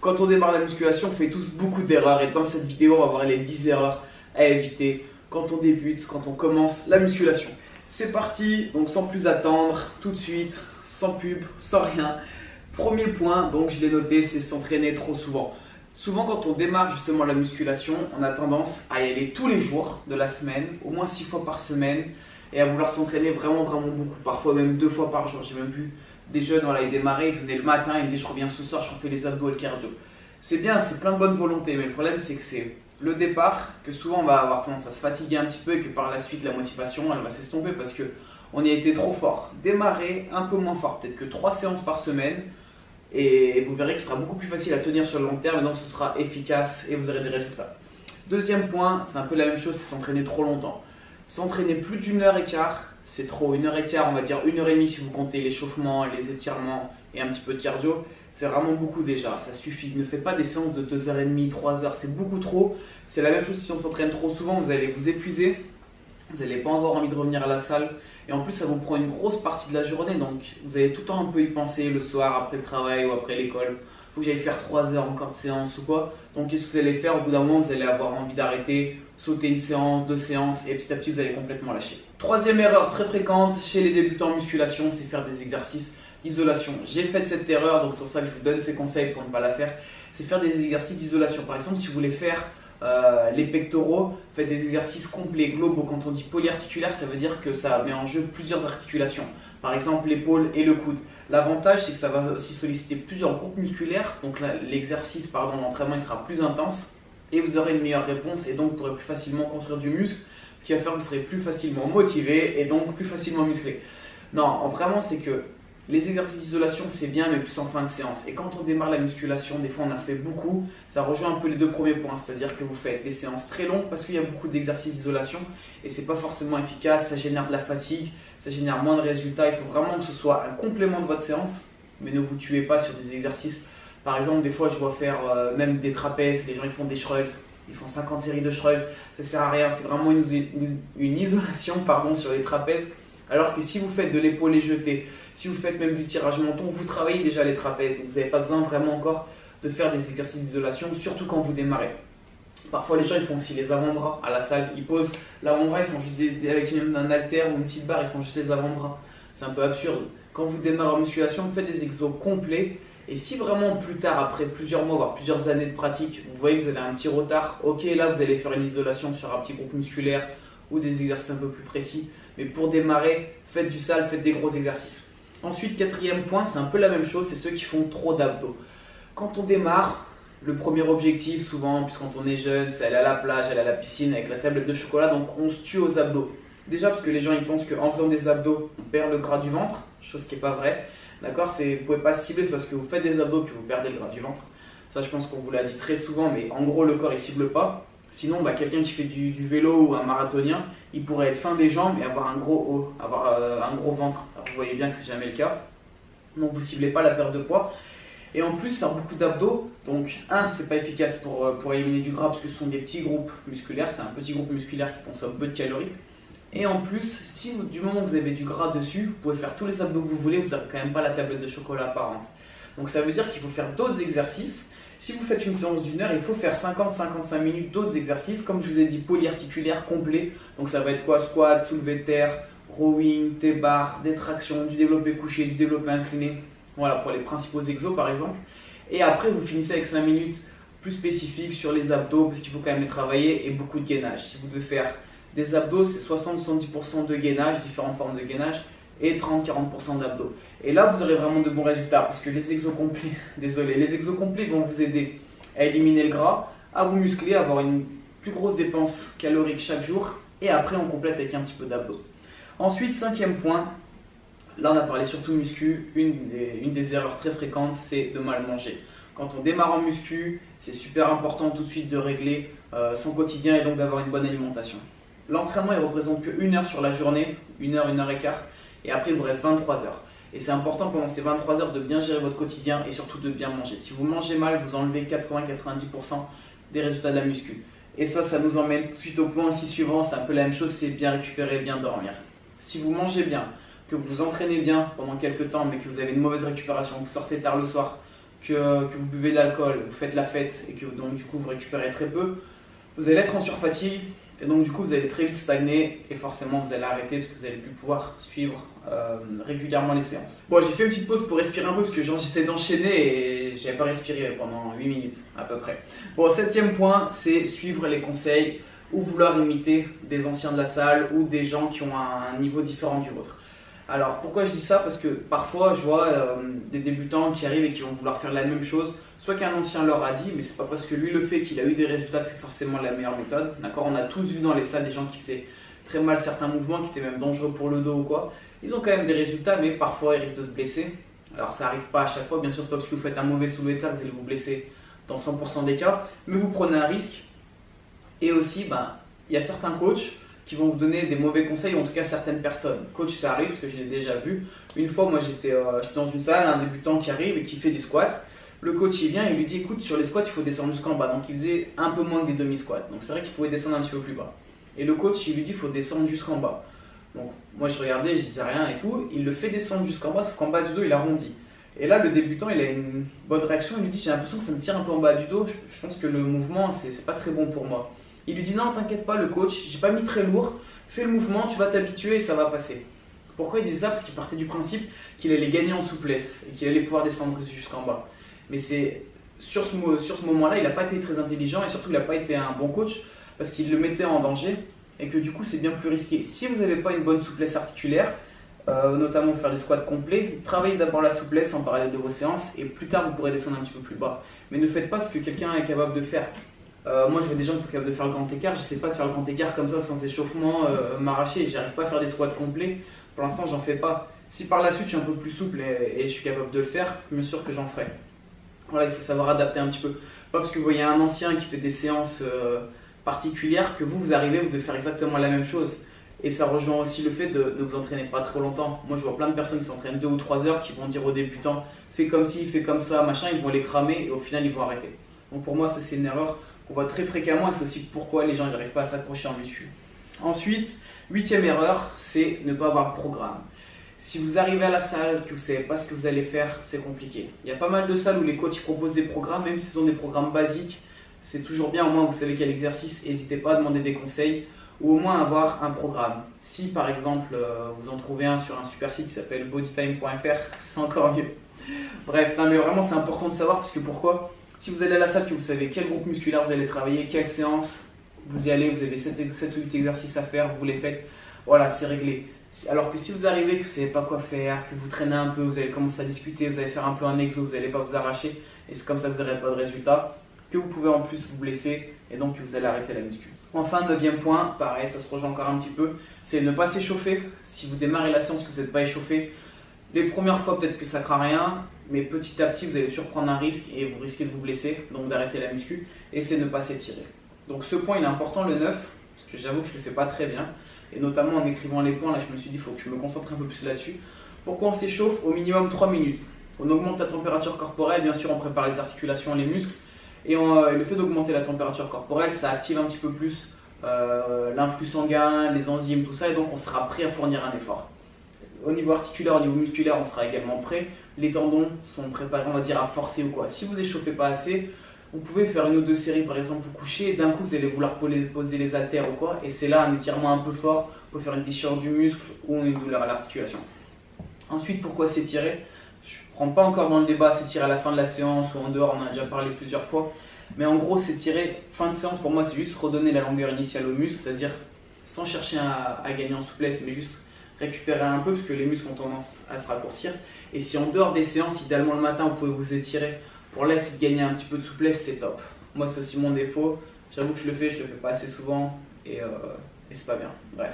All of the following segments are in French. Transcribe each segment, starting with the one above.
Quand on démarre la musculation, on fait tous beaucoup d'erreurs et dans cette vidéo, on va voir les 10 erreurs à éviter quand on débute, quand on commence la musculation. C'est parti, donc sans plus attendre, tout de suite, sans pub, sans rien. Premier point, donc je l'ai noté, c'est s'entraîner trop souvent. Souvent quand on démarre justement la musculation, on a tendance à y aller tous les jours de la semaine, au moins 6 fois par semaine, et à vouloir s'entraîner vraiment beaucoup, parfois même 2 fois par jour. J'ai même vu des jeunes, voilà, ils démarraient, ils venaient le matin, ils me disaient je reviens ce soir, je refais les abdos et le cardio. C'est bien, c'est plein de bonne volonté, mais le problème c'est que c'est le départ, que souvent on va avoir tendance à se fatiguer un petit peu et que par la suite la motivation elle va s'estomper parce qu'on y a été trop fort. Démarrer un peu moins fort, peut-être que 3 séances par semaine, et vous verrez que ce sera beaucoup plus facile à tenir sur le long terme, et donc ce sera efficace et vous aurez des résultats. Deuxième point, c'est un peu la même chose, c'est s'entraîner trop longtemps. S'entraîner plus d'1 h 15, c'est trop. 1 h 15, on va dire 1 h 30 si vous comptez l'échauffement, les étirements et un petit peu de cardio. C'est vraiment beaucoup déjà, ça suffit. Ne faites pas des séances de 2 h 30, 3 heures, c'est beaucoup trop. C'est la même chose si on s'entraîne trop souvent, vous allez vous épuiser, vous n'allez pas avoir envie de revenir à la salle. Et en plus, ça vous prend une grosse partie de la journée, donc vous allez tout le temps un peu y penser le soir, après le travail ou après l'école. Il faut que j'aille faire 3 heures encore de séance ou quoi. Donc qu'est-ce que vous allez faire? Au bout d'un moment, vous allez avoir envie d'arrêter, sauter une séance, 2 séances, et petit à petit, vous allez complètement lâcher. Troisième erreur très fréquente chez les débutants en musculation, c'est faire des exercices d'isolation. J'ai fait cette erreur, donc c'est pour ça que je vous donne ces conseils pour ne pas la faire. C'est faire des exercices d'isolation. Par exemple, si vous voulez faire les pectoraux, faites des exercices complets, globaux. Quand on dit polyarticulaire, ça veut dire que ça met en jeu plusieurs articulations. Par exemple, l'épaule et le coude. L'avantage, c'est que ça va aussi solliciter plusieurs groupes musculaires. Donc l'exercice, l'entraînement, il sera plus intense et vous aurez une meilleure réponse et donc vous pourrez plus facilement construire du muscle, ce qui va faire que vous serez plus facilement motivé et donc plus facilement musclé. Non, vraiment, c'est que les exercices d'isolation, c'est bien, mais plus en fin de séance. Et quand on démarre la musculation, des fois on a fait beaucoup, ça rejoint un peu les 2 premiers points, c'est-à-dire que vous faites des séances très longues parce qu'il y a beaucoup d'exercices d'isolation et c'est pas forcément efficace, ça génère de la fatigue, ça génère moins de résultats. Il faut vraiment que ce soit un complément de votre séance, mais ne vous tuez pas sur des exercices. Par exemple, des fois je vois faire même des trapèzes, les gens ils font des shrugs, ils font 50 séries de shrugs, ça sert à rien, c'est vraiment une isolation sur les trapèzes. Alors que si vous faites de l'épaulé jeté, si vous faites même du tirage menton, vous travaillez déjà les trapèzes. Donc vous n'avez pas besoin vraiment encore de faire des exercices d'isolation, surtout quand vous démarrez. Parfois les gens ils font aussi les avant-bras à la salle. Ils posent l'avant-bras, ils font juste avec un haltère ou une petite barre, ils font juste les avant-bras. C'est un peu absurde. Quand vous démarrez en musculation, vous faites des exos complets. Et si vraiment plus tard, après plusieurs mois, voire plusieurs années de pratique, vous voyez que vous avez un petit retard, ok, là vous allez faire une isolation sur un petit groupe musculaire ou des exercices un peu plus précis. Mais pour démarrer, faites du sale, faites des gros exercices. Ensuite, quatrième point, c'est un peu la même chose, c'est ceux qui font trop d'abdos. Quand on démarre, le premier objectif souvent, puisqu'on on est jeune, c'est aller à la plage, aller à la piscine avec la tablette de chocolat, donc on se tue aux abdos. Déjà parce que les gens ils pensent qu'en faisant des abdos, on perd le gras du ventre, chose qui n'est pas vraie. D'accord, vous ne pouvez pas cibler, c'est parce que vous faites des abdos que vous perdez le gras du ventre. Ça, je pense qu'on vous l'a dit très souvent, mais en gros, le corps ne cible pas. Sinon, quelqu'un qui fait du vélo ou un marathonien, il pourrait être fin des jambes et avoir un gros haut, avoir un gros ventre. Alors, vous voyez bien que ce n'est jamais le cas. Donc, vous ne ciblez pas la perte de poids. Et en plus, faire beaucoup d'abdos, donc c'est pas efficace pour éliminer du gras parce que ce sont des petits groupes musculaires. C'est un petit groupe musculaire qui consomme peu de calories. Et en plus, du moment où vous avez du gras dessus, vous pouvez faire tous les abdos que vous voulez, vous n'avez quand même pas la tablette de chocolat apparente. Donc, ça veut dire qu'il faut faire d'autres exercices. Si vous faites une séance d'1 heure, il faut faire 50-55 minutes d'autres exercices, comme je vous ai dit, polyarticulaires complets. Donc ça va être quoi? Squat, soulevé de terre, rowing, T-bar, des tractions, du développé couché, du développé incliné. Voilà, pour les principaux exos par exemple. Et après, vous finissez avec 5 minutes plus spécifiques sur les abdos, parce qu'il faut quand même les travailler, et beaucoup de gainage. Si vous devez faire des abdos, c'est 60-70% de gainage, différentes formes de gainage, et 30-40% d'abdos. Et là, vous aurez vraiment de bons résultats parce que les exos complets, les exos complets vont vous aider à éliminer le gras, à vous muscler, à avoir une plus grosse dépense calorique chaque jour et après on complète avec un petit peu d'abdos. Ensuite, cinquième point, là on a parlé surtout muscu, une des erreurs très fréquentes, c'est de mal manger. Quand on démarre en muscu, c'est super important tout de suite de régler son quotidien et donc d'avoir une bonne alimentation. L'entraînement il représente que 1 heure sur la journée, 1 heure, 1 heure et quart. Et après, il vous reste 23 heures. Et c'est important pendant ces 23 heures de bien gérer votre quotidien et surtout de bien manger. Si vous mangez mal, vous enlevez 80-90% des résultats de la muscu. Et ça nous emmène tout de suite au point 6 suivant. C'est un peu la même chose, c'est bien récupérer, bien dormir. Si vous mangez bien, que vous vous entraînez bien pendant quelques temps, mais que vous avez une mauvaise récupération, vous sortez tard le soir, que vous buvez de l'alcool, vous faites la fête et que donc du coup vous récupérez très peu, vous allez être en surfatigue et donc du coup vous allez très vite stagner et forcément vous allez arrêter parce que vous allez plus pouvoir suivre régulièrement les séances. Bon, j'ai fait une petite pause pour respirer un peu parce que j'essaie d'enchaîner et j'avais pas respiré pendant 8 minutes à peu près. Bon, 7e point, c'est suivre les conseils ou vouloir imiter des anciens de la salle ou des gens qui ont un niveau différent du vôtre. Alors pourquoi je dis ça? Parce que parfois je vois des débutants qui arrivent et qui vont vouloir faire la même chose, soit qu'un ancien leur a dit, mais c'est pas parce que lui le fait qu'il a eu des résultats que c'est forcément la meilleure méthode. D'accord, on a tous vu dans les salles des gens qui faisaient très mal certains mouvements, qui étaient même dangereux pour le dos ou quoi. Ils ont quand même des résultats, mais parfois ils risquent de se blesser. Alors ça arrive pas à chaque fois, bien sûr c'est pas parce que vous faites un mauvais soulevé de terre que vous allez vous blesser dans 100% des cas, mais vous prenez un risque. Et aussi, il y a certains coachs qui vont vous donner des mauvais conseils, ou en tout cas certaines personnes. Coach, ça arrive, parce que je l'ai déjà vu. Une fois, moi j'étais dans une salle, un débutant qui arrive et qui fait du squat. Le coach il vient et il lui dit écoute, sur les squats il faut descendre jusqu'en bas. Donc il faisait un peu moins que des demi-squats. Donc c'est vrai qu'il pouvait descendre un petit peu plus bas. Et le coach il lui dit il faut descendre jusqu'en bas. Donc moi je regardais, je disais rien et tout. Il le fait descendre jusqu'en bas, sauf qu'en bas du dos il arrondit. Et là le débutant il a une bonne réaction, il lui dit j'ai l'impression que ça me tire un peu en bas du dos, je pense que le mouvement c'est pas très bon pour moi. Il lui dit non t'inquiète pas le coach, j'ai pas mis très lourd, fais le mouvement, tu vas t'habituer et ça va passer. Pourquoi il disait ça? Parce qu'il partait du principe qu'il allait gagner en souplesse et qu'il allait pouvoir descendre jusqu'en bas. Mais c'est sur ce moment-là, il n'a pas été très intelligent et surtout il n'a pas été un bon coach parce qu'il le mettait en danger et que du coup c'est bien plus risqué. Si vous n'avez pas une bonne souplesse articulaire, notamment pour faire des squats complets, travaillez d'abord la souplesse en parallèle de vos séances et plus tard vous pourrez descendre un petit peu plus bas. Mais ne faites pas ce que quelqu'un est capable de faire. Moi je vois des gens qui sont capables de faire le grand écart, je ne sais pas de faire le grand écart comme ça sans échauffement, m'arracher, j'arrive pas à faire des squats complets, pour l'instant j'en fais pas. Si par la suite je suis un peu plus souple et je suis capable de le faire, bien sûr que j'en ferai. Voilà, il faut savoir adapter un petit peu. Pas parce que vous voyez un ancien qui fait des séances particulières que vous arrivez, vous devez faire exactement la même chose. Et ça rejoint aussi le fait de ne vous entraîner pas trop longtemps. Moi je vois plein de personnes qui s'entraînent 2 ou 3 heures qui vont dire aux débutants fais comme ci, fais comme ça, machin, ils vont les cramer et au final ils vont arrêter. Donc pour moi ça c'est une erreur qu'on voit très fréquemment et c'est aussi pourquoi les gens n'arrivent pas à s'accrocher en muscu. Ensuite, 8e erreur, c'est ne pas avoir de programme. Si vous arrivez à la salle, que vous ne savez pas ce que vous allez faire, c'est compliqué. Il y a pas mal de salles où les coachs proposent des programmes, même si ce sont des programmes basiques. C'est toujours bien, au moins vous savez quel exercice, n'hésitez pas à demander des conseils ou au moins avoir un programme. Si par exemple vous en trouvez un sur un super site qui s'appelle bodytime.fr, c'est encore mieux. Bref, non mais vraiment c'est important de savoir parce que pourquoi? Si vous allez à la salle, que vous savez quel groupe musculaire vous allez travailler, quelle séance, vous y allez, vous avez 7 ou 8 exercices à faire, vous les faites, voilà, c'est réglé. Alors que si vous arrivez, que vous ne savez pas quoi faire, que vous traînez un peu, vous allez commencer à discuter, vous allez faire un peu un exo, vous n'allez pas vous arracher, et c'est comme ça que vous n'aurez pas de résultat, que vous pouvez en plus vous blesser, et donc que vous allez arrêter la muscu. Enfin, 9e point, pareil, ça se rejoint encore un petit peu, c'est ne pas s'échauffer. Si vous démarrez la séance que vous n'êtes pas échauffé, les premières fois peut-être que ça ne craint rien, mais petit à petit vous allez toujours prendre un risque et vous risquez de vous blesser, donc d'arrêter la muscu, et c'est ne pas s'étirer. Donc ce point il est important, le 9, parce que j'avoue que je ne le fais pas très bien. Et notamment en écrivant les points, là je me suis dit il faut que je me concentre un peu plus là-dessus. Pourquoi on s'échauffe? Au minimum 3 minutes. On augmente la température corporelle, bien sûr on prépare les articulations, les muscles. Et le fait d'augmenter la température corporelle, ça active un petit peu plus l'influx sanguin, les enzymes, tout ça. Et donc on sera prêt à fournir un effort. Au niveau articulaire, au niveau musculaire, on sera également prêt. Les tendons sont préparés, on va dire, à forcer ou quoi. Si vous échauffez pas assez, vous pouvez faire 1 ou 2 séries par exemple au coucher et d'un coup vous allez vouloir poser les haltères ou quoi et c'est là un étirement un peu fort pour faire une déchirure du muscle ou une douleur à l'articulation. Ensuite, pourquoi s'étirer? Je ne prends pas encore dans le débat s'étirer à la fin de la séance ou en dehors, on en a déjà parlé plusieurs fois, mais en gros s'étirer fin de séance pour moi c'est juste redonner la longueur initiale au muscle, c'est-à-dire sans chercher à gagner en souplesse mais juste récupérer un peu parce que les muscles ont tendance à se raccourcir. Et si en dehors des séances, idéalement le matin vous pouvez vous étirer pour là, essayer de gagner un petit peu de souplesse, c'est top. Moi, c'est aussi mon défaut. J'avoue que je le fais pas assez souvent et c'est pas bien. Bref.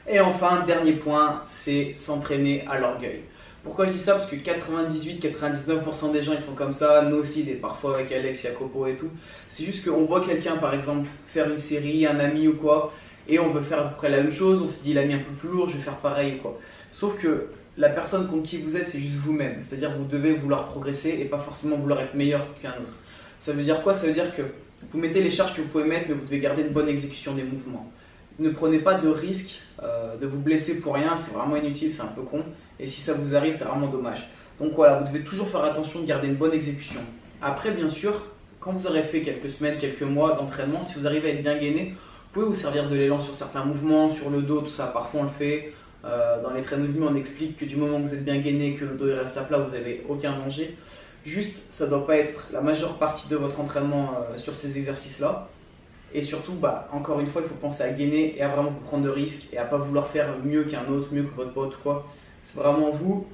Et enfin, dernier point, c'est s'entraîner à l'orgueil. Pourquoi je dis ça? Parce que 98-99% des gens ils sont comme ça, nous aussi, parfois avec Alex, Jacopo et tout. C'est juste qu'on voit quelqu'un par exemple faire une série, un ami ou quoi, et on veut faire à peu près la même chose, on se dit il a mis un peu plus lourd, je vais faire pareil ou quoi. Sauf que la personne contre qui vous êtes, c'est juste vous-même. C'est-à-dire que vous devez vouloir progresser et pas forcément vouloir être meilleur qu'un autre. Ça veut dire quoi? Ça veut dire que vous mettez les charges que vous pouvez mettre, mais vous devez garder une bonne exécution des mouvements. Ne prenez pas de risque de vous blesser pour rien, c'est vraiment inutile, c'est un peu con. Et si ça vous arrive, c'est vraiment dommage. Donc voilà, vous devez toujours faire attention de garder une bonne exécution. Après, bien sûr, quand vous aurez fait quelques semaines, quelques mois d'entraînement, si vous arrivez à être bien gainé, vous pouvez vous servir de l'élan sur certains mouvements, sur le dos, tout ça. Parfois on le fait. Dans les traîneaux, on explique que du moment que vous êtes bien gainé, que le dos reste à plat, vous n'avez aucun danger. Juste, ça ne doit pas être la majeure partie de votre entraînement sur ces exercices-là. Et surtout, encore une fois, il faut penser à gainer et à vraiment prendre de risques et à ne pas vouloir faire mieux qu'un autre, mieux que votre pote ou quoi. C'est vraiment vous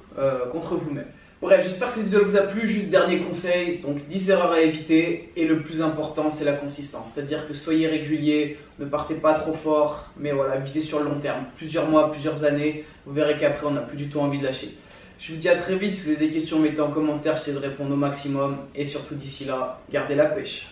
contre vous-même. Bref, j'espère que cette vidéo vous a plu. Juste dernier conseil, donc 10 erreurs à éviter et le plus important, c'est la consistance. C'est-à-dire que soyez régulier, ne partez pas trop fort, mais voilà, visez sur le long terme. Plusieurs mois, plusieurs années, vous verrez qu'après, on n'a plus du tout envie de lâcher. Je vous dis à très vite. Si vous avez des questions, mettez en commentaire, j'essaie de répondre au maximum. Et surtout, d'ici là, gardez la pêche.